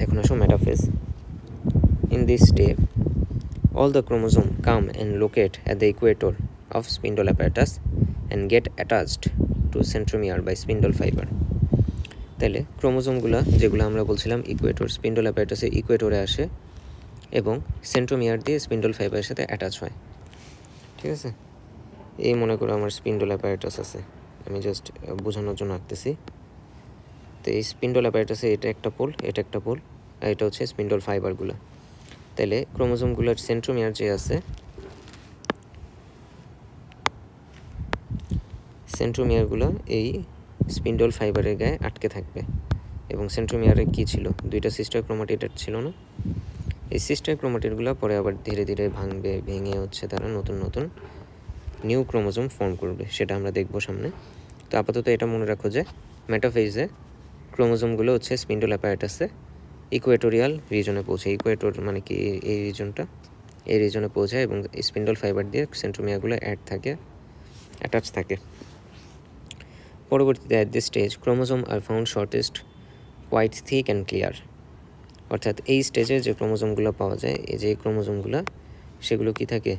এখন আসো metaphase. In this step, all the chromosomes come and locate at the equator of spindle apparatus and get attached to centromere by spindle fiber. তাহলে ক্রোমোজোমগুলো যেগুলো আমরা বলছিলাম Ecuador, spindle অ্যাপারেটাসে ইকুয়েটরে আসে এবং centromere দিয়ে স্পিন্ডল ফাইবারের সাথে অ্যাটাচ হয়। ঠিক আছে, এই মনে করো আমার স্পিন্ডল অ্যাপারেটাস আছে, আমি জাস্ট বোঝানোর জন্য আঁকতেছি। তো এই স্পিন্ডল অ্যাপারেটাসে এটা একটা পোল, এটা একটা পোল, আর এটা হচ্ছে স্পিন্ডল ফাইবারগুলো। তাহলে ক্রোমোজোমগুলোর সেন্ট্রোমিয়ার যে আছে, সেন্ট্রোমিয়ারগুলো এই স্পিন্ডল ফাইবারের গায়ে আটকে থাকবে। এবং সেন্ট্রোমিয়ারে কী ছিল, দুইটা সিস্টার ক্রোমাটিড ছিল না? এই সিস্টার ক্রোমাটিডগুলো পরে আবার ধীরে ধীরে ভাঙবে, ভেঙে হচ্ছে তারা নতুন নতুন নিউ ক্রোমোজোম ফর্ম করবে, সেটা আমরা দেখব সামনে। তো আপাতত এটা মনে রাখো যে মেটাফেজে ক্রোমোজোমগুলো হচ্ছে স্পিন্ডল অ্যাপারেটাসে ইকুয়েটোরিয়াল রিজনে পৌঁছায়। ইকুয়েটর মানে কি, এই রিজনটা, এই রিজনে পৌঁছায় এবং স্পিন্ডল ফাইবার দিয়ে সেন্ট্রোমিয়ারগুলো অ্যাটাচ থাকে। পরবর্তীতে at this stage chromosome are found shortest, quite thick and clear. অর্থাৎ এই স্টেজে যে ক্রোমোজোমগুলো পাওয়া যায়, এই যে ক্রোমোজোমগুলো, সেগুলো কি থাকে,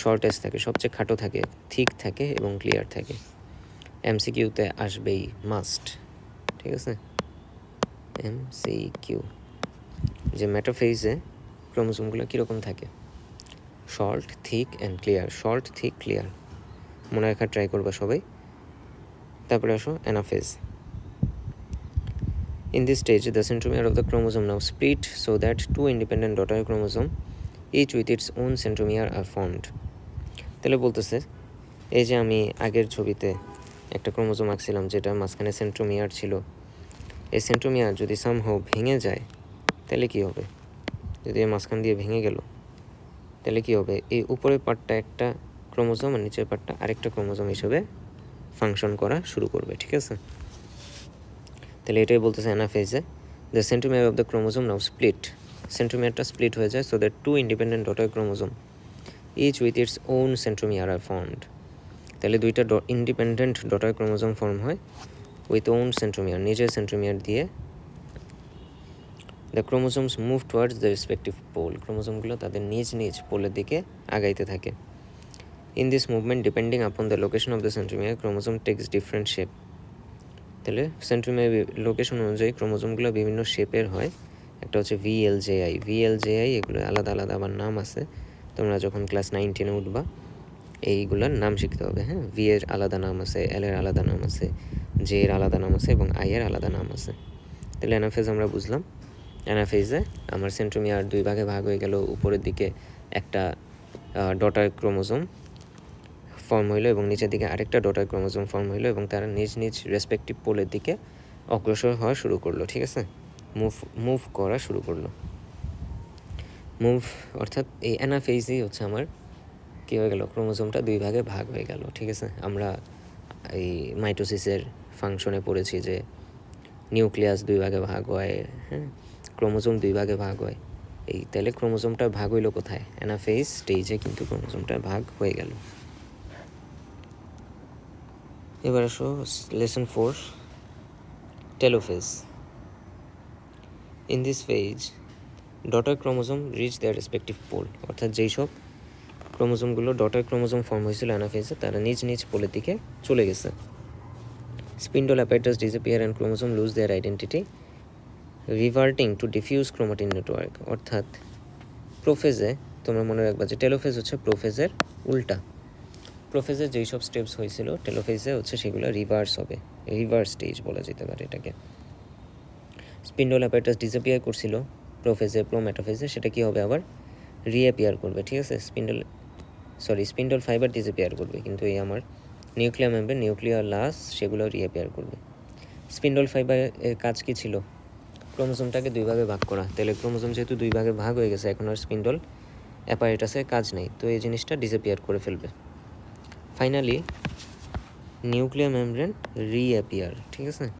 শর্টেস্ট থাকে, সবচেয়ে খাটো থাকে, থিক থাকে এবং ক্লিয়ার থাকে। এমসিকিউতে আসবেই, মাস্ট। ঠিক আছে, এমসিকিউ যে মেটাফেজে ক্রোমোজোমগুলো কীরকম থাকে, short, thick and clear. Short, thick, clear মনে রাখার ট্রাই করবা সবাই। তারপরে আসো anaphase. In this stage, the centromere of the chromosome now split so that two independent daughter chromosomes, each with its own centromere, are formed. তাহলে বলতেছে, এই যে আমি আগের ছবিতে একটা ক্রোমোজোম আঁকছিলাম যেটা মাঝখানে সেন্ট্রোমিয়ার ছিল, এই সেন্ট্রোমিয়ার যদি সামহাও ভেঙে যায় তাহলে কি হবে, যদি মাঝখান দিয়ে ভেঙে গেল তাহলে কি হবে, এই উপরের পার্টটা একটা ক্রোমোজোম আর নিচের পার্টটা আরেকটা ক্রোমোজোম হিসেবে ফাংশন করা শুরু করবে। ঠিক আছে, তাহলে এটাই বলতেছে অ্যানাফেজে the centromere of the chromosome now split, সেন্ট্রোমিয়ারটা স্প্লিট হয়ে যায় so that two independent daughter chromosome each with its own centromere are formed. তাহলে দুইটা ইন্ডিপেন্ডেন্ট ডটার ক্রোমোজোম ফর্ম হয় উইথ ওন সেন্ট্রোমিয়ার, নিজের সেন্ট্রোমিয়ার দিয়ে। The chromosomes move towards the respective pole, ক্রোমোজোমগুলো তাদের নিজ নিজ পোলের দিকে আগাইতে থাকে। In this movement depending upon the location of the centromere chromosome takes different shape. তাহলে সেন্ট্রোমিয়ার লোকেশন অনুযায়ী ক্রোমোজোমগুলো বিভিন্ন শেপের হয়। একটা হচ্ছে ভিএলজেআই, এগুলো আলাদা আলাদা আবার নাম আছে, তোমরা যখন ক্লাস 9-10 উঠবা এইগুলোর নাম শিখতে হবে। হ্যাঁ, ভি এর আলাদা নাম আছে, এল এর আলাদা নাম আছে, জে এর আলাদা নাম আছে এবং আই এর আলাদা নাম আছে। তাহলে অ্যানাফেজ আমরা বুঝলাম, অ্যানাফেজে আমার সেন্ট্রোমিয়ার দুই ভাগে ভাগ হয়ে গেল, উপরের দিকে একটা ডটার ক্রোমোজোম ফর্ম হইলো এবং নিচের দিকে আরেকটা ডটার ক্রোমোজোম ফর্ম হইলো এবং তারা নিজ নিজ রেসপেক্টিভ পোলের দিকে অগ্রসর হওয়া শুরু করলো। ঠিক আছে, মুভ করা শুরু করলো। মুভ অর্থাৎ এই অ্যানাফেজই হচ্ছে আমার কী হয়ে গেল, ক্রোমোজোমটা দুই ভাগে ভাগ হয়ে গেল। ঠিক আছে, আমরা এই মাইটোসিসের ফাংশনে পড়েছি যে নিউক্লিয়াস দুই ভাগে ভাগ হয়, হ্যাঁ, ক্রোমোজোম দুই ভাগে ভাগ হয়। এই তাহলে ক্রোমোজোমটার ভাগ হইলো কোথায়, অ্যানাফেজ স্টেজে কিন্তু ক্রোমোজোমটার ভাগ হয়ে গেল। এবার আসো lesson 4, telophase. In this phase daughter chromosome reach their respective pole, অর্থাৎ যেই সব ক্রোমোজোমগুলো ডটার ক্রোমোজোম ফর্ম হয়েছিল অ্যানাফেজে, তারা নিজ নিজ পোলের দিকে চলে গেছে। Spindle apparatus disappear and chromosome lose their identity reverting to diffuse chromatin network. অর্থাৎ প্রোফেজে তোমরা মনে রাখবা যে টেলোফেজ হচ্ছে প্রোফেজের উল্টা। প্রোফেজের যেই সব স্টেপস হয়েছিল টেলোফেজে হচ্ছে সেগুলো রিভার্স হবে, রিভার্স স্টেজ বলা যেতে পারে এটাকে। স্পিন্ডল অ্যাপারেটাস ডিসঅ্যাপিয়ার করছিল প্রোফেজে, মেটাফেজে সেটা কি হবে, আবার রিঅ্যাপিয়ার করবে। ঠিক আছে, স্পিন্ডল ফাইবার ডিসঅ্যাপিয়ার করবে, কিন্তু এই আমার নিউক্লিয়ার মেমব্রেন, নিউক্লিয়ার লাস সেগুলো রিঅ্যাপিয়ার করবে। স্পিন্ডল ফাইবারের কাজ কী ছিল, ক্রোমোজোমটাকে দুই ভাগে ভাগ করা। তাহলে ক্রোমোজোম যেহেতু দুই ভাগে ভাগ হয়ে গেছে, এখন আর স্পিন্ডল অ্যাপারেটাসের কাজ নেই, তো এই জিনিসটা ডিসঅ্যাপিয়ার করে ফেলবে। Finally nuclear membrane reappear. ঠিক আছে।